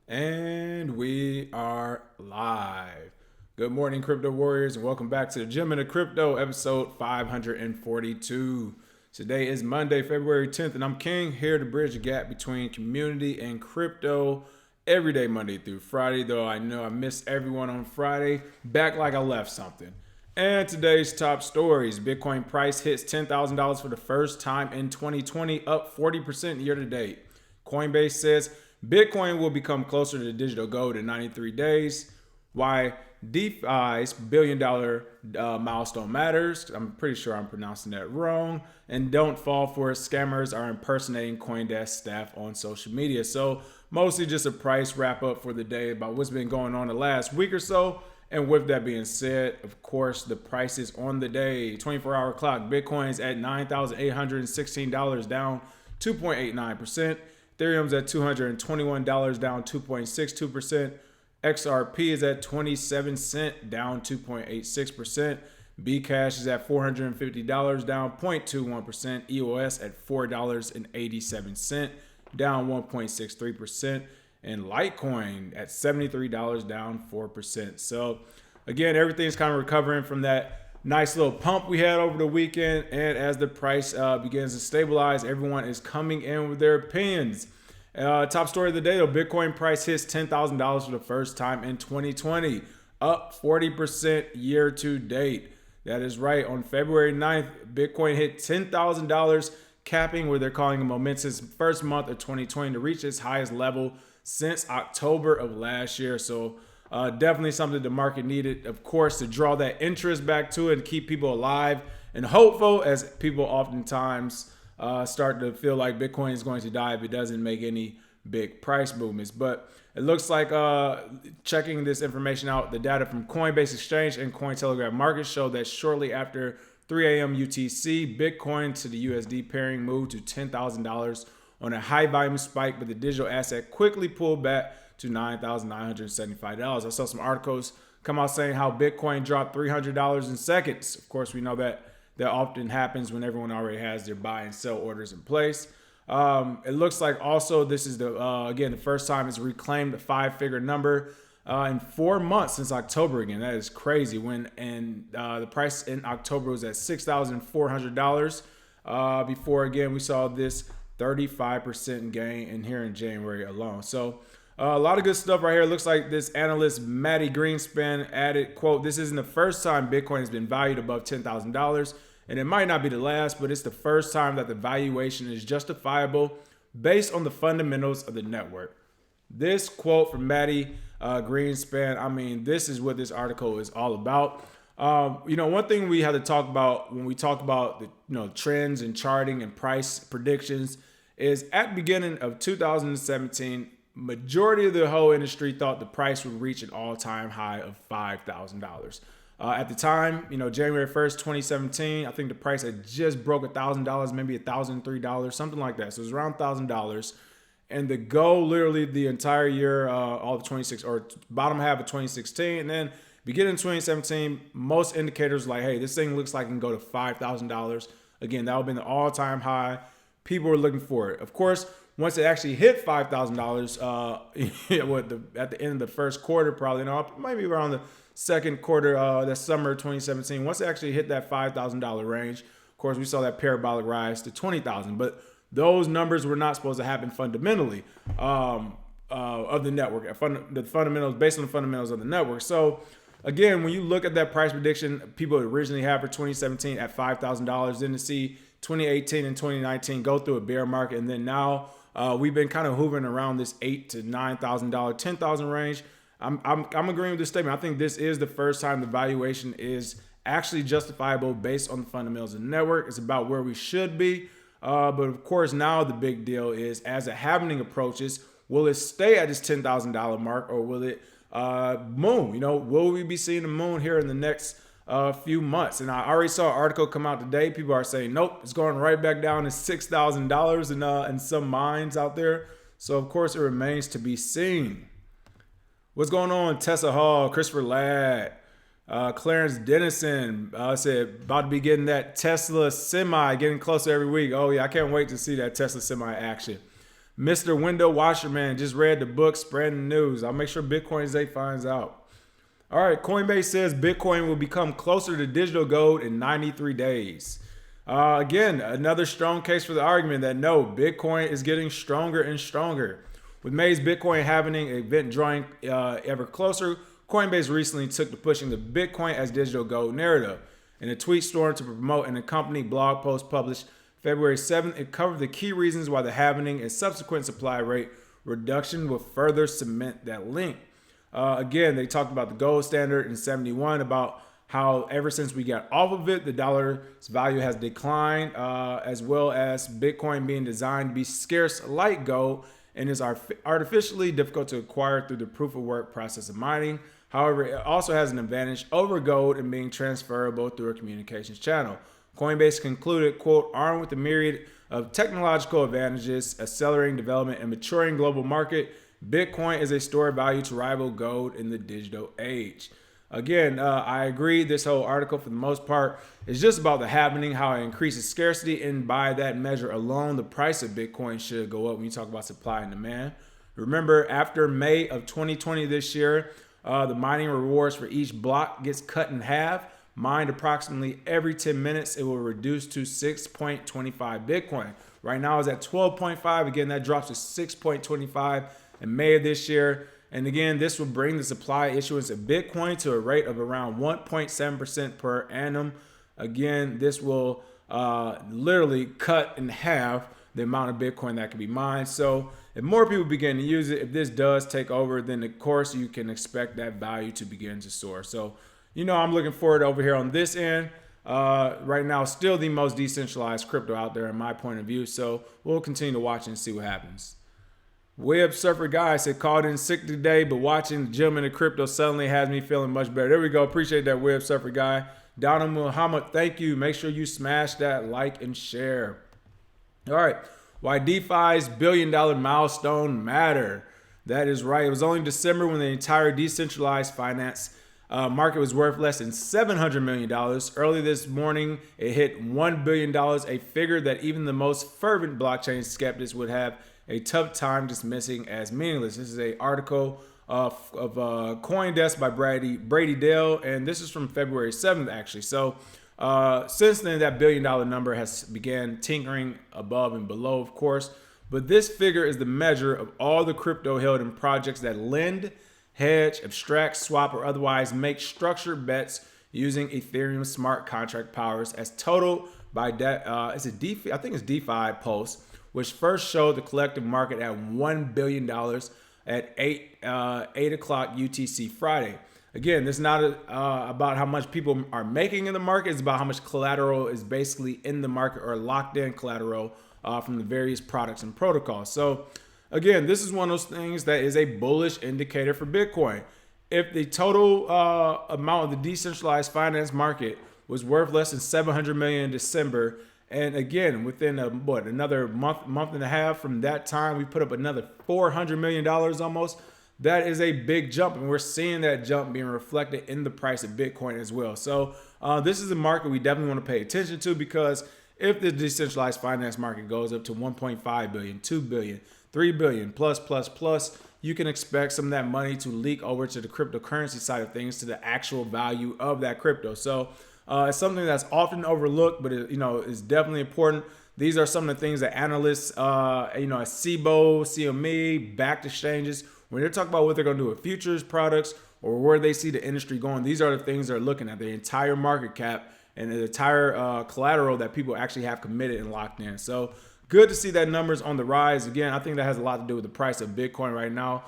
And we are live. Good morning, crypto warriors, and welcome back to the Gym into Crypto, episode 542. Today is Monday, February 10th, and I'm King, here to bridge the gap between community and crypto every day, Monday through Friday, though I know I missed everyone on Friday, back like I left something. And today's top stories: Bitcoin price hits $10,000 for the first time in 2020, up 40% year to date. Coinbase says Bitcoin will become closer to digital gold in 93 days. Why DeFi's billion-dollar milestone matters. I'm pretty sure I'm pronouncing that wrong. And don't fall for it. Scammers are impersonating CoinDesk staff on social media. So mostly just a price wrap up for the day about what's been going on the last week or so. And with that being said, of course, the prices on the day, 24-hour clock, Bitcoin's at $9,816, down 2.89%. Ethereum's at $221, down 2.62%. XRP is at 27 cents, down 2.86%. Bcash is at $450, down 0.21%. EOS at $4.87, down 1.63%. And Litecoin at $73, down 4%. So again, everything's kind of recovering from that nice little pump we had over the weekend. And as the price begins to stabilize, everyone is coming in with their opinions. Top story of the day, though: Bitcoin price hits $10,000 for the first time in 2020, up 40% year to date. That is right. On February 9th, Bitcoin hit $10,000, capping what they're calling a momentous first month of 2020 to reach its highest level since October of last year. So definitely something the market needed, of course, to draw that interest back to it and keep people alive and hopeful, as people oftentimes start to feel like Bitcoin is going to die if it doesn't make any big price movements. But it looks like checking this information out, the data from Coinbase Exchange and Cointelegraph Market show that shortly after 3 a.m. UTC, Bitcoin to the USD pairing moved to $10,000 on a high volume spike, but the digital asset quickly pulled back to $9,975. I saw some articles come out saying how Bitcoin dropped $300 in seconds. Of course, we know that often happens when everyone already has their buy and sell orders in place. It looks like also this is the first time it's reclaimed a five-figure number in 4 months since October. Again, that is crazy. The price in October was at $6,400. Before, again, we saw this 35% gain in here in January alone. So a lot of good stuff right here. It looks like this analyst, Maddie Greenspan, added, quote, "This isn't the first time Bitcoin has been valued above $10,000, and it might not be the last, but it's the first time that the valuation is justifiable based on the fundamentals of the network." This quote from Maddie Greenspan, I mean, this is what this article is all about. One thing we have to talk about when we talk about the trends and charting and price predictions is at the beginning of 2017, majority of the whole industry thought the price would reach an all-time high of $5,000. At the time, January 1st, 2017, I think the price had just broke $1,000, maybe $1,003, something like that. So it was around $1,000. And the goal, literally the entire year, all the 26 or bottom half of 2016, and then beginning of 2017, most indicators like, hey, this thing looks like it can go to $5,000. Again, that would have been the all-time high. People were looking for it. Of course, once it actually hit $5,000, at the end of the first quarter, probably, maybe around the second quarter, that summer 2017, once it actually hit that $5,000 range, of course, we saw that parabolic rise to $20,000. But those numbers were not supposed to happen fundamentally of the network, the fundamentals, based on the fundamentals of the network. So again, when you look at that price prediction people originally had for 2017 at $5,000, then to see 2018 and 2019 go through a bear market, and then now we've been kind of hovering around this $8,000 to $9,000, $10,000 range. I'm agreeing with this statement. I think this is the first time the valuation is actually justifiable based on the fundamentals of the network. It's about where we should be. But of course, now the big deal is, as the halving approaches, will it stay at this $10,000 mark, or will it moon? Will we be seeing the moon here in the next few months? And I already saw an article come out today. People are saying, nope, it's going right back down to $6,000 in some minds out there. So of course, it remains to be seen. What's going on? Tessa Hall, Christopher Ladd, Clarence Dennison said about to be getting that Tesla semi, getting closer every week. Oh yeah, I can't wait to see that Tesla semi action. Mr. Window Washerman just read the book, spreading the news. I'll make sure Bitcoin Zay finds out. All right, Coinbase says Bitcoin will become closer to digital gold in 93 days. Again, another strong case for the argument that no, Bitcoin is getting stronger and stronger. With May's Bitcoin halving event drawing ever closer, Coinbase recently took to pushing the Bitcoin as digital gold narrative. In a tweet storm to promote an accompanying blog post published February 7th, it covered the key reasons why the halving and subsequent supply rate reduction will further cement that link. Again, they talked about the gold standard in 71, about how ever since we got off of it, the dollar's value has declined, as well as Bitcoin being designed to be scarce like gold and is artificially difficult to acquire through the proof of work process of mining. However, it also has an advantage over gold in being transferable through a communications channel. Coinbase concluded, quote, armed with a myriad of technological advantages, accelerating development and maturing global market, Bitcoin is a store of value to rival gold in the digital age. Again, I agree. This whole article, for the most part, is just about the halving, how it increases scarcity, and by that measure alone, the price of Bitcoin should go up when you talk about supply and demand. Remember, after May of 2020 this year, the mining rewards for each block gets cut in half. Mined approximately every 10 minutes, it will reduce to 6.25 Bitcoin. Right now it's at 12.5. Again, that drops to 6.25 in May of this year. And again, this will bring the supply issuance of Bitcoin to a rate of around 1.7% per annum. Again, this will literally cut in half the amount of Bitcoin that can be mined. So if more people begin to use it, if this does take over, then of course you can expect that value to begin to soar. So, I'm looking forward over here on this end. Right now, still the most decentralized crypto out there in my point of view. So we'll continue to watch and see what happens. Web Surfer Guy said, called in sick today, but watching the Gentleman of Crypto suddenly has me feeling much better. There we go. Appreciate that, Web Surfer Guy. Donald Muhammad, thank you. Make sure you smash that like and share. All right. Why DeFi's $1 billion milestone matter. That is right. It was only December when the entire decentralized finance market was worth less than $700 million. Early this morning, it hit $1 billion, a figure that even the most fervent blockchain skeptics would have a tough time dismissing as meaningless. This is an article of CoinDesk by Brady Dale, and this is from February 7th, actually. So since then, that $1 billion number has began tinkering above and below, of course. But this figure is the measure of all the crypto held in projects that lend, hedge, abstract, swap, or otherwise make structured bets using Ethereum smart contract powers, as totaled by it's a DeFi, I think it's DeFi Pulse, which first showed the collective market at $1 billion at 8 o'clock UTC Friday. Again, this is not about how much people are making in the market. It's about how much collateral is basically in the market, or locked in collateral from the various products and protocols. So again, this is one of those things that is a bullish indicator for Bitcoin. If the total amount of the decentralized finance market was worth less than $700 million in December, and again, within another month and a half from that time, we put up another $400 million almost. That is a big jump, and we're seeing that jump being reflected in the price of Bitcoin as well. So this is a market we definitely want to pay attention to, because if the decentralized finance market goes up to 1.5 billion, 2 billion, 3 billion plus, you can expect some of that money to leak over to the cryptocurrency side of things, to the actual value of that crypto. So it's something that's often overlooked, but it's definitely important. These are some of the things that analysts, at CBOE, CME, backed exchanges, when they're talking about what they're going to do with futures products or where they see the industry going, these are the things they're looking at: the entire market cap and the entire collateral that people actually have committed and locked in. So good to see that numbers on the rise. Again, I think that has a lot to do with the price of Bitcoin right now.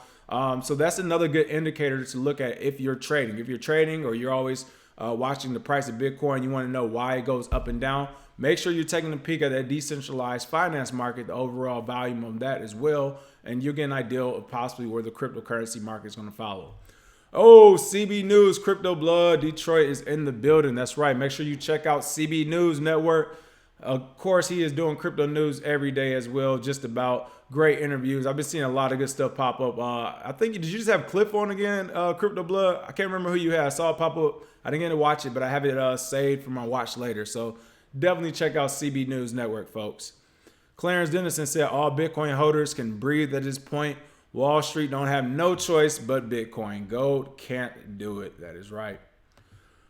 So that's another good indicator to look at if you're trading. If you're trading, or you're always watching the price of Bitcoin, you want to know why it goes up and down, make sure you're taking a peek at that decentralized finance market, the overall volume of that as well, and you'll get an idea of possibly where the cryptocurrency market is going to follow. Oh, CB News, Crypto Blood, Detroit is in the building. That's right. Make sure you check out CB News Network. Of course, he is doing crypto news every day as well, just about great interviews. I've been seeing a lot of good stuff pop up. I think, did you just have Cliff on again, Crypto Blood? I can't remember who you had. I saw it pop up. I didn't get to watch it, but I have it saved for my watch later. So definitely check out CB News Network, folks. Clarence Dennison said all Bitcoin holders can breathe at this point. Wall Street don't have no choice but Bitcoin. Gold can't do it. That is right.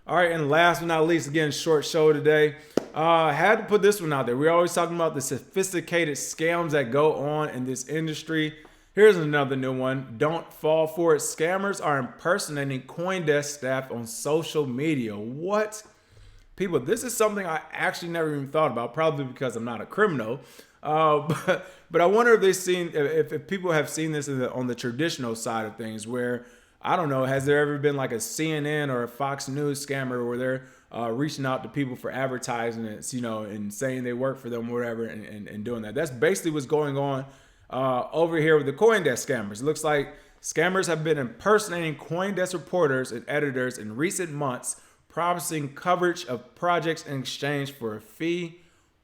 All right, and last but not least, again, short show today. Had to put this one out there. We're always talking about the sophisticated scams that go on in this industry. Here's another new one. Don't fall for it. Scammers are impersonating CoinDesk staff on social media. What? People, this is something I actually never even thought about, probably because I'm not a criminal. But I wonder if if people have seen this on the traditional side of things where, I don't know, has there ever been like a CNN or a Fox News scammer where they're reaching out to people for advertisements, and saying they work for them or whatever and doing that. That's basically what's going on over here with the CoinDesk scammers. It looks like scammers have been impersonating CoinDesk reporters and editors in recent months, promising coverage of projects in exchange for a fee.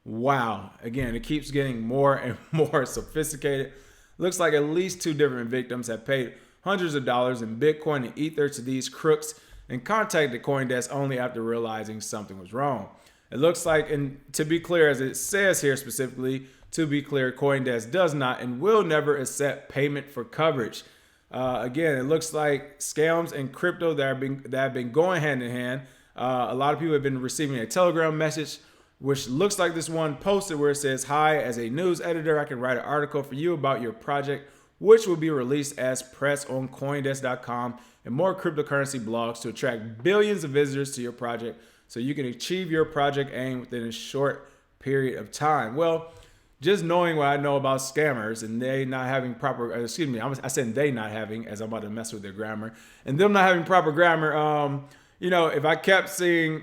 Wow. Again, it keeps getting more and more sophisticated. Looks like at least 2 different victims have paid hundreds of dollars in Bitcoin and Ether to these crooks and contacted CoinDesk only after realizing something was wrong. It looks like, and to be clear, as it says here specifically, to be clear, CoinDesk does not and will never accept payment for coverage. Again, it looks like scams and crypto that have been going hand in hand. A lot of people have been receiving a Telegram message, which looks like this one posted where it says, "Hi, as a news editor, I can write an article for you about your project, which will be released as press on Coindesk.com and more cryptocurrency blogs to attract billions of visitors to your project so you can achieve your project aim within a short period of time." Well, just knowing what I know about scammers and they not having proper, I said they not having, as I'm about to mess with their grammar, and them not having proper grammar, if I kept seeing,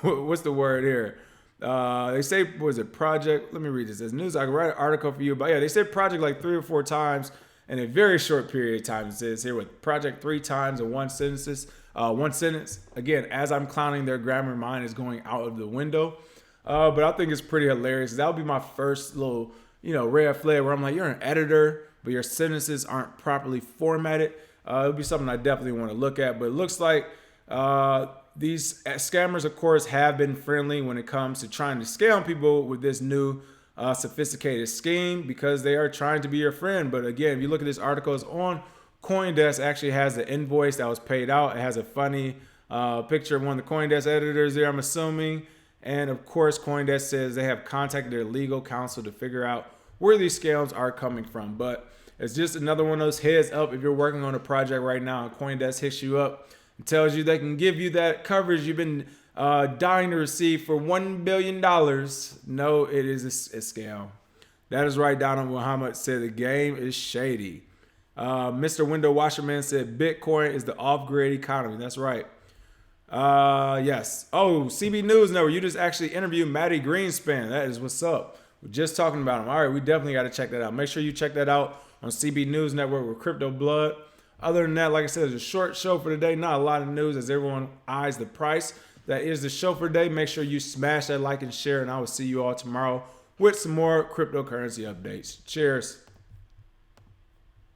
what's the word here? They say, what was it, project? Let me read this. As news, I can write an article for you. But yeah, they said project like 3 or 4 times in a very short period of time. It says here with project 3 times in one sentence. Again, as I'm clowning their grammar, mine is going out of the window. But I think it's pretty hilarious. That would be my first little, red flag where I'm like, you're an editor, but your sentences aren't properly formatted. It would be something I definitely want to look at. But it looks like these scammers, of course, have been friendly when it comes to trying to scam people with this new sophisticated scheme because they are trying to be your friend. But again, if you look at this article, it's on CoinDesk. Actually has the invoice that was paid out. It has a funny picture of one of the CoinDesk editors there, I'm assuming. And of course, CoinDesk says they have contacted their legal counsel to figure out where these scams are coming from. But it's just another one of those heads up if you're working on a project right now and CoinDesk hits you up and tells you they can give you that coverage you've been dying to receive for $1 billion. No, it is a scam. That is right. Donald Muhammad said the game is shady. Mr. Window Washerman said Bitcoin is the off-grid economy. That's right. Yes. Oh, CB News Network. You just actually interviewed Matty Greenspan. That is what's up. We're just talking about him. All right, we definitely got to check that out. Make sure you check that out on CB News Network with Crypto Blood. Other than that, like I said, it's a short show for today. Not a lot of news as everyone eyes the price. That is the show for today. Make sure you smash that like and share, and I will see you all tomorrow with some more cryptocurrency updates. Cheers.